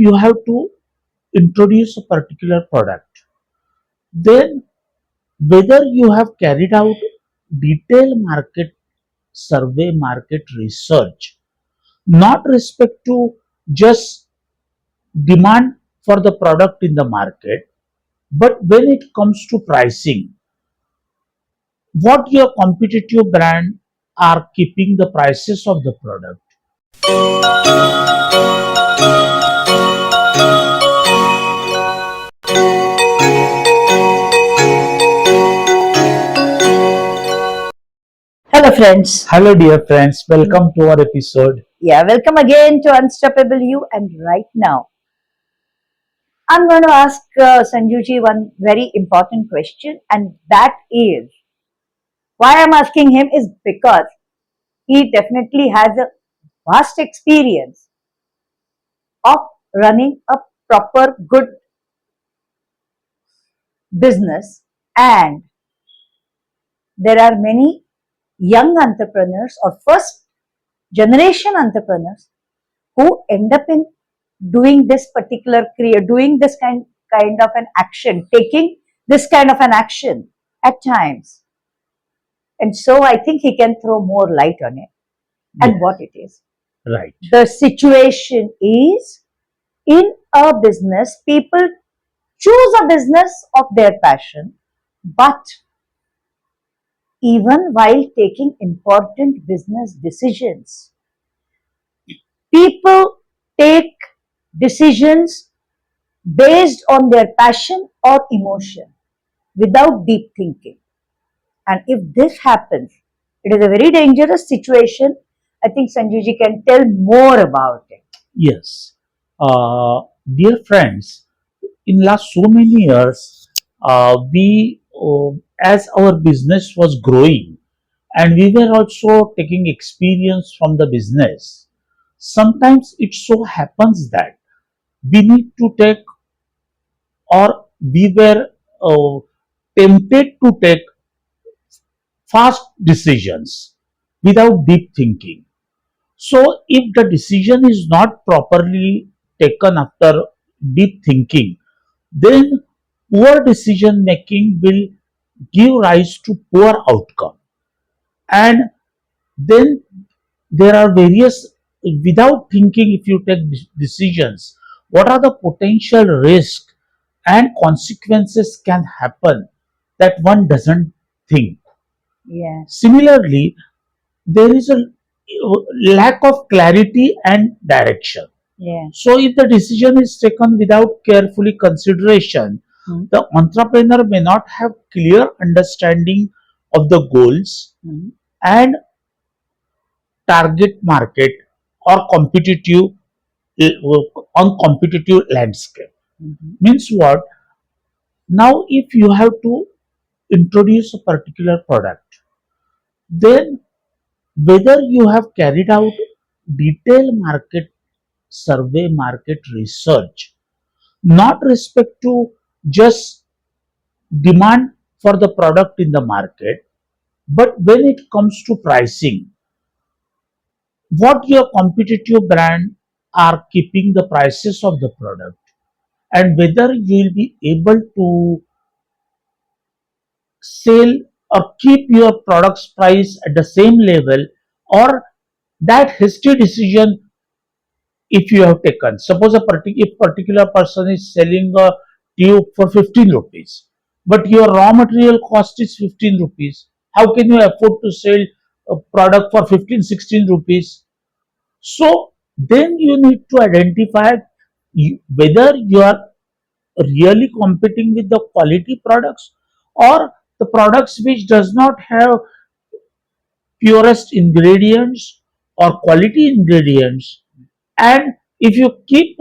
you have to introduce a particular product, then whether you have carried out detailed market survey, market research, not respect to just demand for the product in the market, but when it comes to pricing, what your competitive brand are keeping the prices of the product. Hello, friends. Hello, dear friends, welcome to our episode. Yeah, welcome again to Unstoppable You. And right now, I'm going to ask Sanjuji one very important question, and that is why I'm asking him is because he definitely has a vast experience of running a proper good business, and there are many young entrepreneurs or first generation entrepreneurs who end up in doing this particular career, doing this kind of an action, taking this kind of an action at times. And so I think he can throw more light on it and Yes, what it is. right, The situation is in a business, people choose a business of their passion, but even while taking important business decisions, people take decisions based on their passion or emotion without deep thinking. And if this happens, it is a very dangerous situation. I think Sanjuji can tell more about it. yes. Dear friends, in last so many years, we as our business was growing and we were also taking experience from the business. Sometimes it so happens that we need to take, or we were uh, tempted to take fast decisions without deep thinking. So, if the decision is not properly taken after deep thinking, then poor decision making will give rise to poor outcome. And then there are various, without thinking, if you take decisions, what are the potential risks and consequences can happen that one doesn't think. Yeah, Similarly, there is a lack of clarity and direction. yeah. So, if the decision is taken without carefully consideration, Hmm. the entrepreneur may not have clear understanding of the goals Hmm. and target market or competitive on competitive landscape. Hmm. Means what? Now, if you have to introduce a particular product, then whether you have carried out detailed market survey, market research, not respect to just demand for the product in the market, but when it comes to pricing, what your competitive brand are keeping the prices of the product, and whether you will be able to sell or keep your product's price at the same level, or that hasty decision if you have taken. Suppose if particular person is selling a tube for 15 rupees, but your raw material cost is 15 rupees. How can you afford to sell a product for 15, 16 rupees? So then you need to identify whether you are really competing with the quality products or the products which does not have purest ingredients or quality ingredients. And if you keep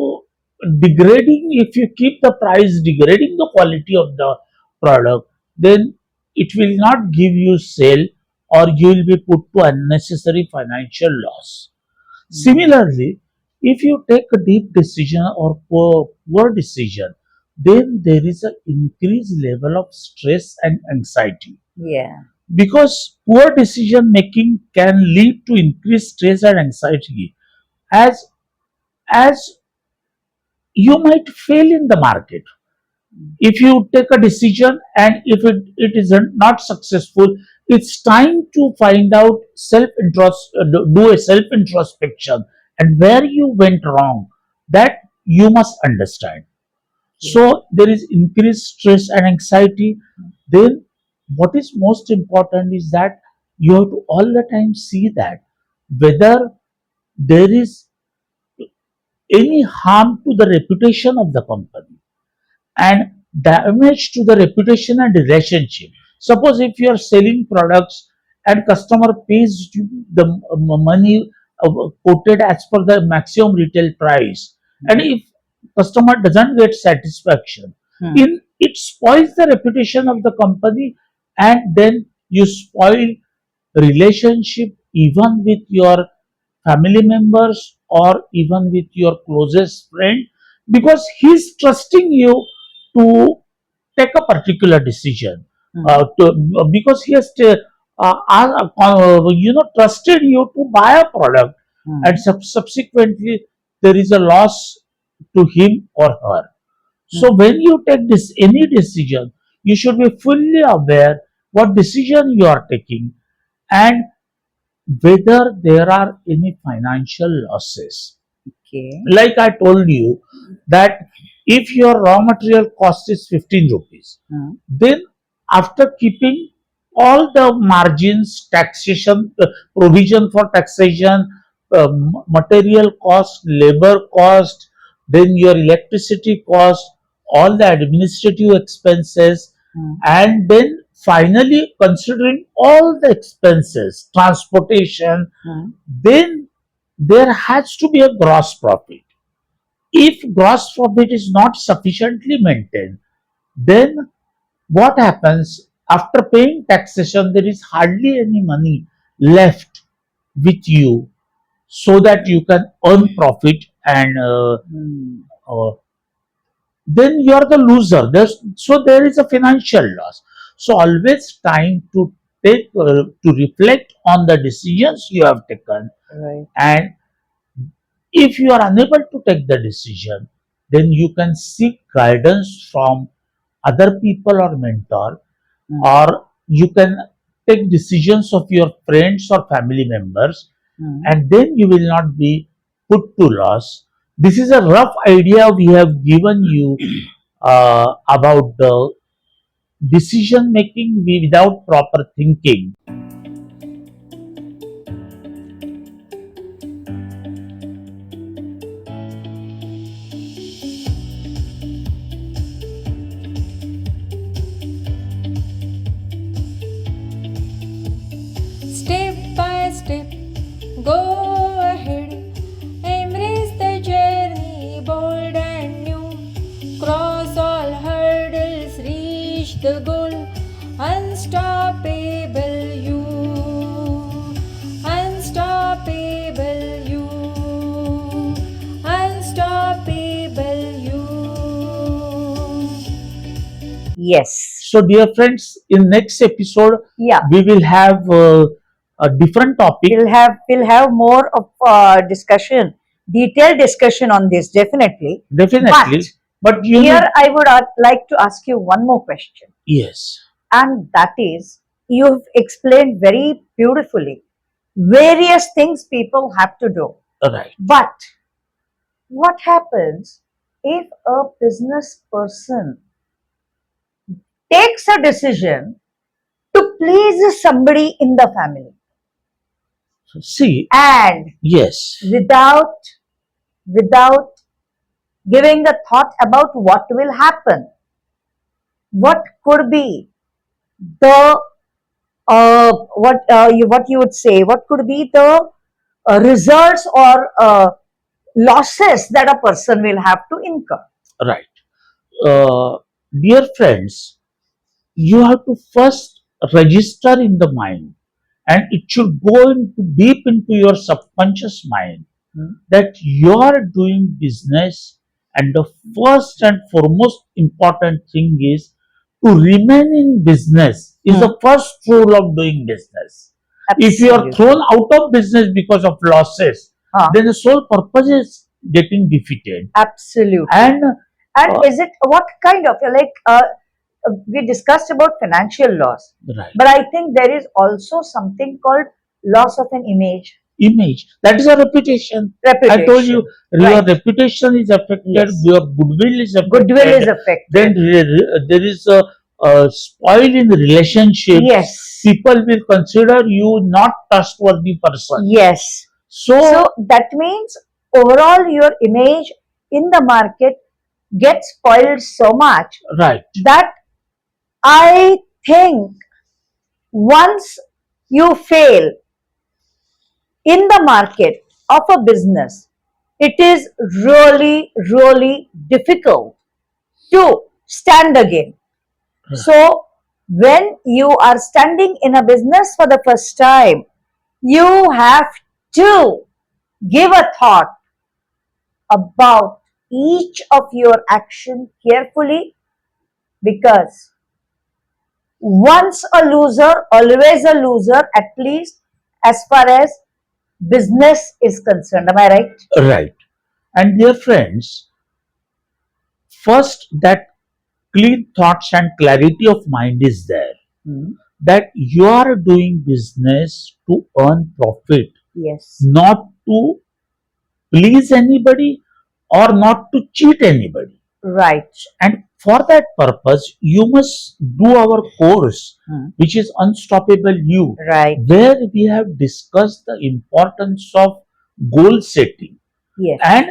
degrading, if you keep the price degrading the quality of the product, then it will not give you sale, or you will be put to unnecessary financial loss. Similarly, if you take a deep decision or poor decision, then there is an increased level of stress and anxiety, Yeah. because poor decision making can lead to increased stress and anxiety, as as you might fail in the market. If you take a decision and if it isn't not successful, it's time to find out do a self introspection and where you went wrong, that you must understand. So there is increased stress and anxiety. Then what is most important is that you have to all the time see that whether there is any harm to the reputation of the company and damage to the reputation and relationship. Suppose if you are selling products and customer pays you the money quoted as per the maximum retail price, and if customer doesn't get satisfaction, in it spoils the reputation of the company, and then you spoil relationship even with your family members or even with your closest friend, because he's trusting you to take a particular decision, because he has trusted you to buy a product, and subsequently there is a loss to him or her. So when you take this any decision, you should be fully aware what decision you are taking and whether there are any financial losses. Okay. Like I told you that if your raw material cost is 15 rupees, then after keeping all the margins, taxation, provision for taxation, material cost, labor cost, then your electricity cost, all the administrative expenses, and then finally considering all the expenses, transportation, then there has to be a gross profit. If gross profit is not sufficiently maintained, then what happens after paying taxation? There is hardly any money left with you so that you can earn profit, and uh, then you are the loser. So there is a financial loss. So always time to to reflect on the decisions you have taken, Right. and if you are unable to take the decision, then you can seek guidance from other people or mentor, or you can take decisions of your friends or family members, and then you will not be put to loss. This is a rough idea we have given you about the decision making without proper thinking. Step by step, go ahead, embrace the journey, bold and new. Cross all hurdles, reach the goal, unstoppable you, unstoppable you, unstoppable you. Yes. So, dear friends, in next episode, Yeah. we will have a different topic. We'll have more of discussion, detailed discussion on this, definitely. Definitely, but you Here, need, I would like to ask you one more question, yes, and that is, you've explained very beautifully various things people have to do. right, But what happens if a business person takes a decision to please somebody in the family see, and yes, without giving a thought about what will happen, what could be the what you would say, what could be the results or losses that a person will have to incur. right. Dear friends, you have to first register in the mind, and it should go into deep into your subconscious mind that you are doing business, and the first and foremost important thing is to remain in business is the first rule of doing business. If you are Absolutely. thrown out of business because of losses, Huh. then the sole purpose is getting defeated. Absolutely. And And uh, is it what kind of we discussed about financial loss, right, but I think there is also something called loss of an image, image, that is a reputation. I told you, reputation. your Right. reputation is affected, Yes. your goodwill is Goodwill affected, is then affected. there is a spoil in relationships. Yes. People will consider you not trustworthy person. Yes. So So, that means overall your image in the market gets spoiled so much right, that I think once you fail in the market of a business, it is really, really difficult to stand again. So, when you are standing in a business for the first time, you have to give a thought about each of your action carefully, because once a loser, always a loser, at least as far as business is concerned. Am I right? right. And dear friends, first that clean thoughts and clarity of mind is there, Hmm. that you are doing business to earn profit, Yes. not to please anybody or not to cheat anybody. Right. And for that purpose, you must do our course, Hmm. which is Unstoppable You, Right. where we have discussed the importance of goal setting Yes. and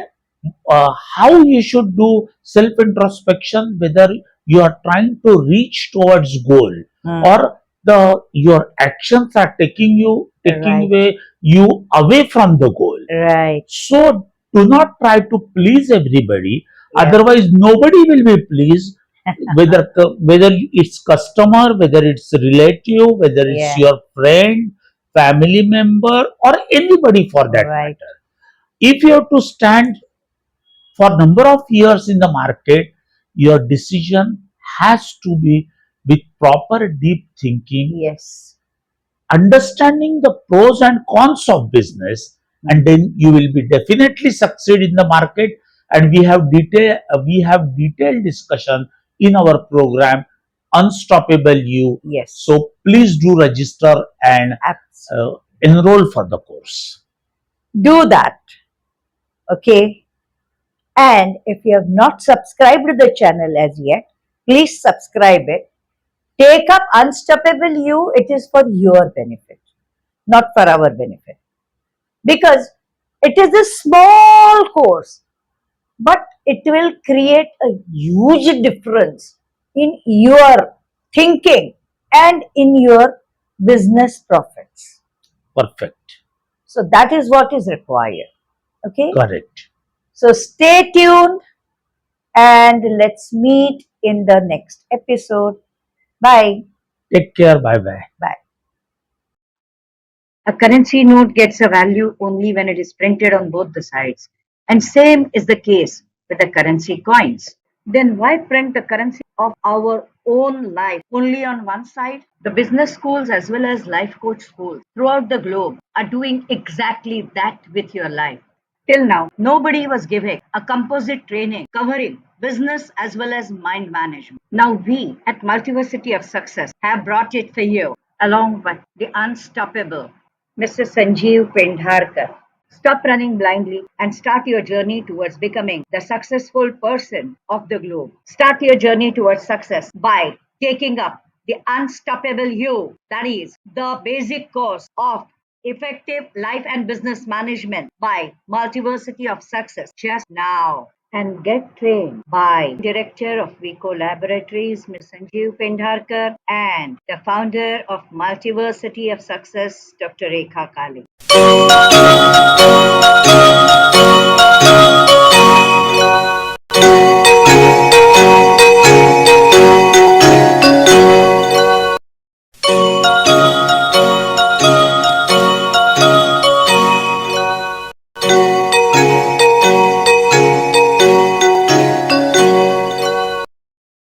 how you should do self introspection, whether you are trying to reach towards goal Hmm. or the your actions are taking Right. away you away from the goal. Right. So do not try to please everybody, Yeah. otherwise nobody will be pleased, whether it's customer, whether it's relative, whether it's Yeah. your friend, family member, or anybody for that Right. matter. If you have to stand for number of years in the market, your decision has to be with proper deep thinking, Yes. understanding the pros and cons of business, and then you will be definitely succeed in the market. And we have detailed discussion in our program Unstoppable You. Yes. So please do register and Absolutely. enroll for the course. Do that. Okay. And if you have not subscribed to the channel as yet, please subscribe it. Take up Unstoppable You. It is for your benefit, not for our benefit. Because it is a small course, but it will create a huge difference in your thinking and in your business profits. Perfect. So that is what is required. Okay. Correct. So stay tuned and let's meet in the next episode. Bye. Take care. Bye bye. Bye. A currency note gets a value only when it is printed on both the sides. And same is the case with the currency coins. Then why print the currency of our own life only on one side? The business schools as well as life coach schools throughout the globe are doing exactly that with your life. Till now, nobody was giving a composite training covering business as well as mind management. Now we at Multiversity of Success have brought it for you along with the unstoppable Mr. Sanjeev Pendharkar. Stop running blindly and start your journey towards becoming the successful person of the globe. Start your journey towards success by taking up the Unstoppable You, that is the basic course of effective life and business management by Multiversity of Success just now. And get trained by Director of Vico Laboratories, Ms. Sanjeev Pendharkar, and the founder of Multiversity of Success, Dr. Rekha Kali.